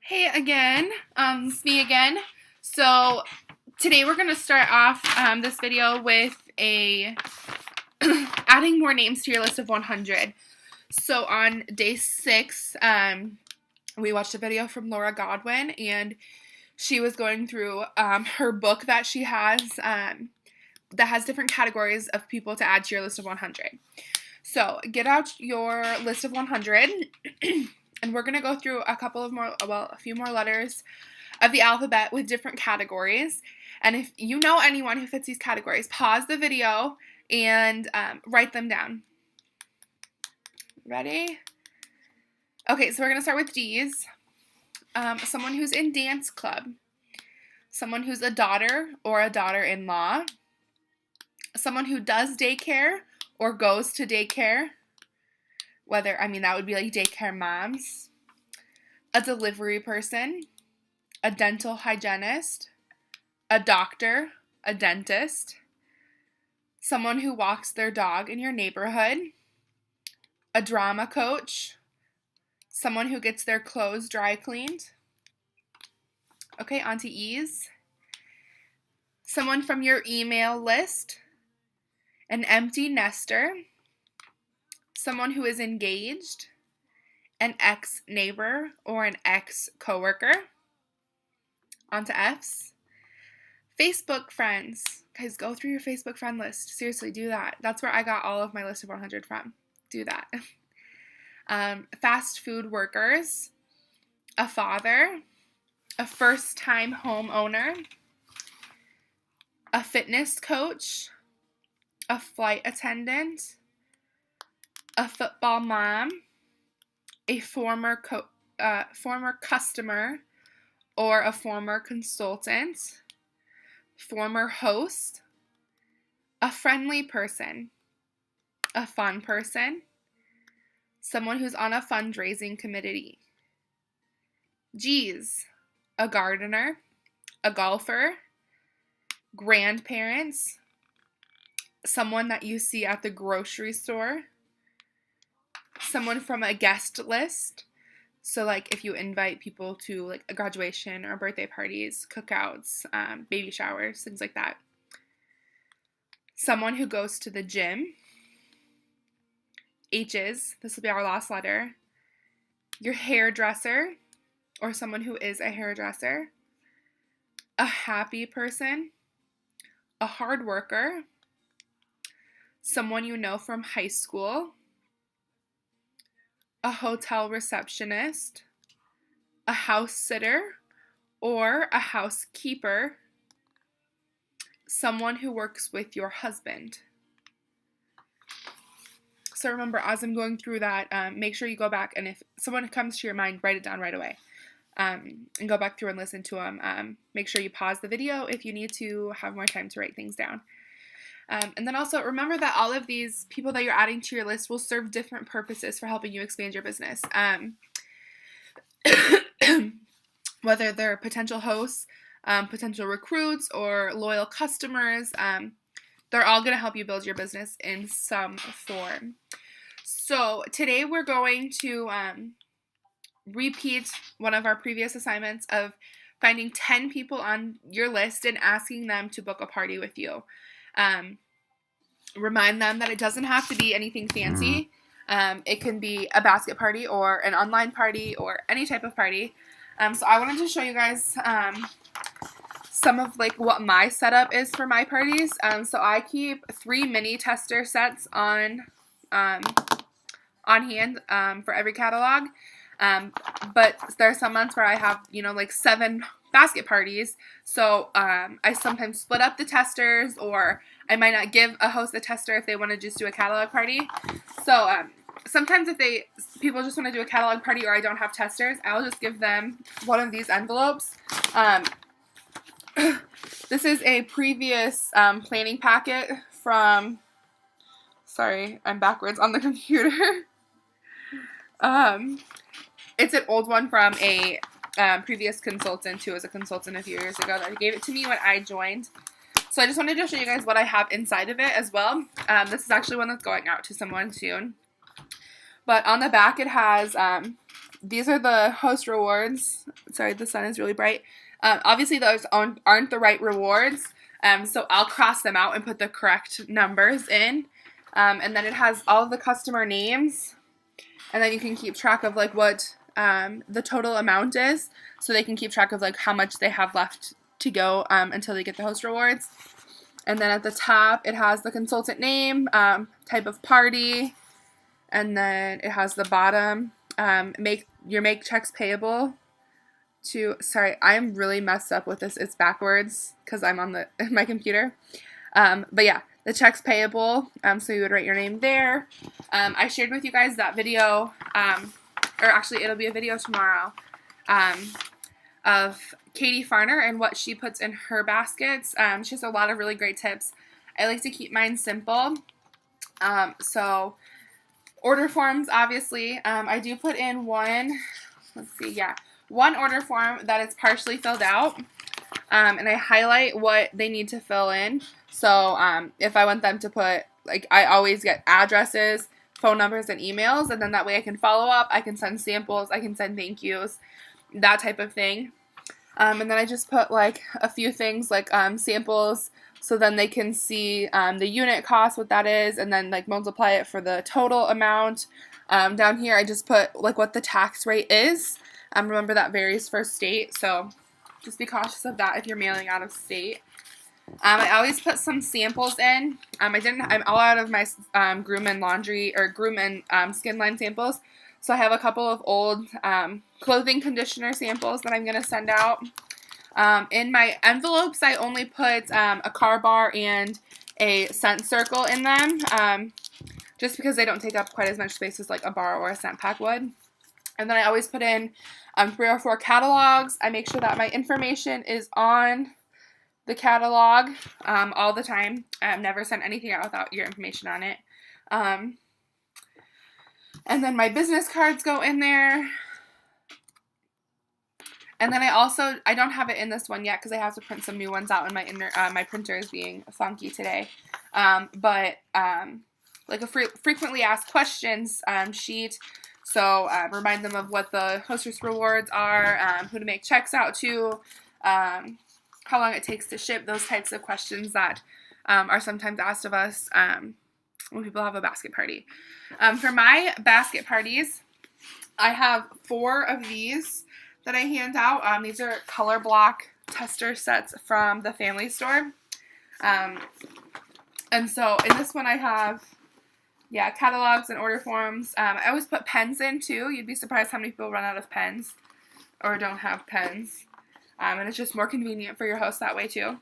Hey again, it's me again. So today we're going to start off this video with adding more names to your list of 100. So on day 6, we watched a video from Laura Godwin, and she was going through her book that she has that has different categories of people to add to your list of 100. So get out your list of 100. And we're going to go through a few more letters of the alphabet with different categories. And if you know anyone who fits these categories, pause the video and write them down. Ready? Okay, so we're going to start with D's. Someone who's in dance club. Someone who's a daughter or a daughter-in-law. Someone who does daycare or goes to daycare. That would be like daycare moms, a delivery person, a dental hygienist, a doctor, a dentist, someone who walks their dog in your neighborhood, a drama coach, someone who gets their clothes dry cleaned. Okay, on to E's. Someone from your email list, an empty nester, someone who is engaged, an ex-neighbor or an ex-coworker. On to F's. Facebook friends. Guys, go through your Facebook friend list. Seriously, do that. That's where I got all of my list of 100 from. Do that. Fast food workers, a father, a first-time homeowner, a fitness coach, a flight attendant, a football mom, a former customer or a former consultant, former host, a friendly person, a fun person, someone who's on a fundraising committee. G's, a gardener, a golfer, grandparents, someone that you see at the grocery store, someone from a guest list. So like if you invite people to like a graduation or birthday parties, cookouts, baby showers, things like that. Someone who goes to the gym. H's, this will be our last letter. Your hairdresser or someone who is a hairdresser. A happy person. A hard worker. Someone you know from high school. A hotel receptionist, a house sitter or a housekeeper, someone who works with your husband. So remember, as I'm going through that, make sure you go back, and if someone comes to your mind, write it down right away, and go back through and listen to them. Make sure you pause the video if you need to have more time to write things down. And then also remember that all of these people that you're adding to your list will serve different purposes for helping you expand your business. Whether they're potential hosts, potential recruits, or loyal customers, they're all going to help you build your business in some form. So today we're going to repeat one of our previous assignments of finding 10 people on your list and asking them to book a party with you. Remind them that it doesn't have to be anything fancy. It can be a basket party or an online party or any type of party. So I wanted to show you guys some of like what my setup is for my parties. So I keep 3 mini tester sets on hand for every catalog. But there are some months where I have, like 7 basket parties. So I sometimes split up the testers, or I might not give a host a tester if they want to just do a catalog party. So sometimes if people just want to do a catalog party or I don't have testers, I'll just give them one of these envelopes. This is a previous planning packet from, sorry, I'm backwards on the computer. It's an old one from a previous consultant who was a consultant a few years ago that gave it to me when I joined. So I just wanted to show you guys what I have inside of it as well. This is actually one that's going out to someone soon. But on the back it has these are the host rewards. Sorry, the sun is really bright. Obviously, those aren't the right rewards, so I'll cross them out and put the correct numbers in. And then it has all of the customer names, and then you can keep track of like what the total amount is, so they can keep track of like how much they have left to go until they get the host rewards. And then at the top, it has the consultant name, type of party, and then it has the bottom, make checks payable to, sorry, I'm really messed up with this. It's backwards because I'm on my computer. But yeah, the checks payable, so you would write your name there. I shared with you guys that video, or actually it'll be a video tomorrow, of Katie Farner and what she puts in her baskets. She has a lot of really great tips. I like to keep mine simple. So order forms, obviously, I do put in one order form that is partially filled out, and I highlight what they need to fill in. So if I want them to put, like, I always get addresses, phone numbers, and emails, and then that way I can follow up, I can send samples, I can send thank yous, that type of thing. And then I just put like a few things like samples, so then they can see the unit cost, what that is, and then like multiply it for the total amount. Down here I just put like what the tax rate is. Remember that varies for state, so just be cautious of that if you're mailing out of state. I always put some samples in. I'm all out of my Groom and laundry or Groom and skin line samples. So I have a couple of old clothing conditioner samples that I'm going to send out. In my envelopes, I only put a car bar and a scent circle in them, just because they don't take up quite as much space as like a bar or a scent pack would. And then I always put in 3 or 4 catalogs. I make sure that my information is on the catalog all the time. I've never sent anything out without your information on it. And then my business cards go in there. And then I don't have it in this one yet because I have to print some new ones out, and my printer is being funky today. But like a frequently asked questions sheet. So remind them of what the hostess rewards are, who to make checks out to, how long it takes to ship, those types of questions that are sometimes asked of us when people have a basket party. For my basket parties, I have 4 of these that I hand out. These are color block tester sets from the Family Store. And so in this one I have, catalogs and order forms. I always put pens in too. You'd be surprised how many people run out of pens or don't have pens. And it's just more convenient for your host that way too.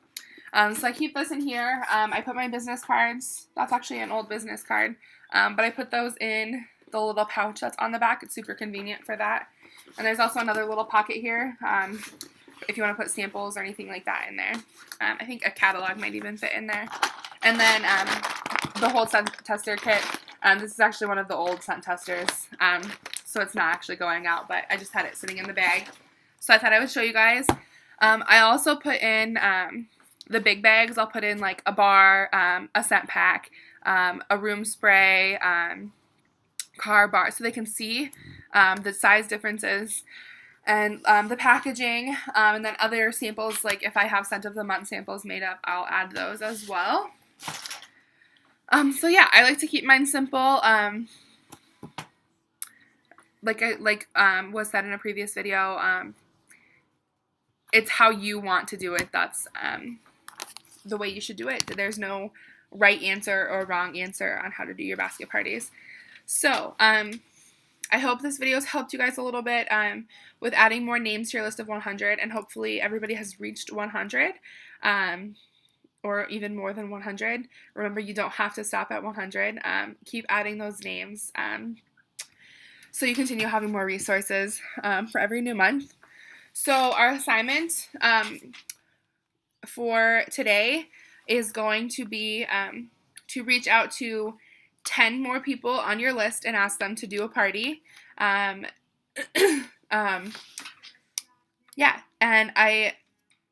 So I keep this in here. I put my business cards. That's actually an old business card. But I put those in the little pouch that's on the back. It's super convenient for that. And there's also another little pocket here if you want to put samples or anything like that in there. I think a catalog might even fit in there. And then the whole scent tester kit. This is actually one of the old scent testers. So it's not actually going out, but I just had it sitting in the bag. So I thought I would show you guys. I also put in the big bags. I'll put in like a bar, a scent pack, a room spray, car bar, so they can see the size differences and the packaging, and then other samples, like if I have scent of the month samples made up, I'll add those as well. So yeah, I like to keep mine simple. Like was said in a previous video, it's how you want to do it. That's the way you should do it. There's no right answer or wrong answer on how to do your basket parties. So, I hope this video has helped you guys a little bit with adding more names to your list of 100, and hopefully everybody has reached 100, or even more than 100. Remember, you don't have to stop at 100. Keep adding those names so you continue having more resources for every new month. So our assignment for today is going to be to reach out to 10 more people on your list and ask them to do a party. Yeah, and I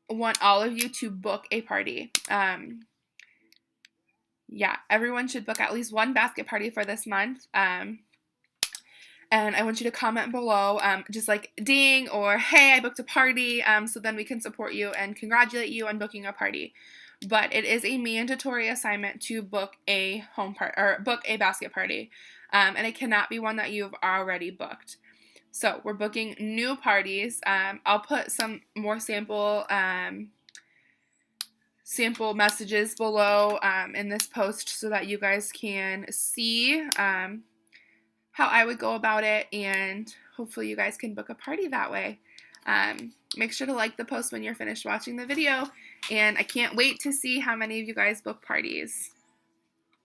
want all of you to book a party. Yeah, everyone should book at least one basket party for this month. And I want you to comment below, just like ding or hey, I booked a party, so then we can support you and congratulate you on booking a party. But it is a mandatory assignment to book a book a basket party, and it cannot be one that you've already booked. So we're booking new parties. I'll put some more sample messages below in this post so that you guys can see how I would go about it, and hopefully you guys can book a party that way. Make sure to like the post when you're finished watching the video, and I can't wait to see how many of you guys book parties.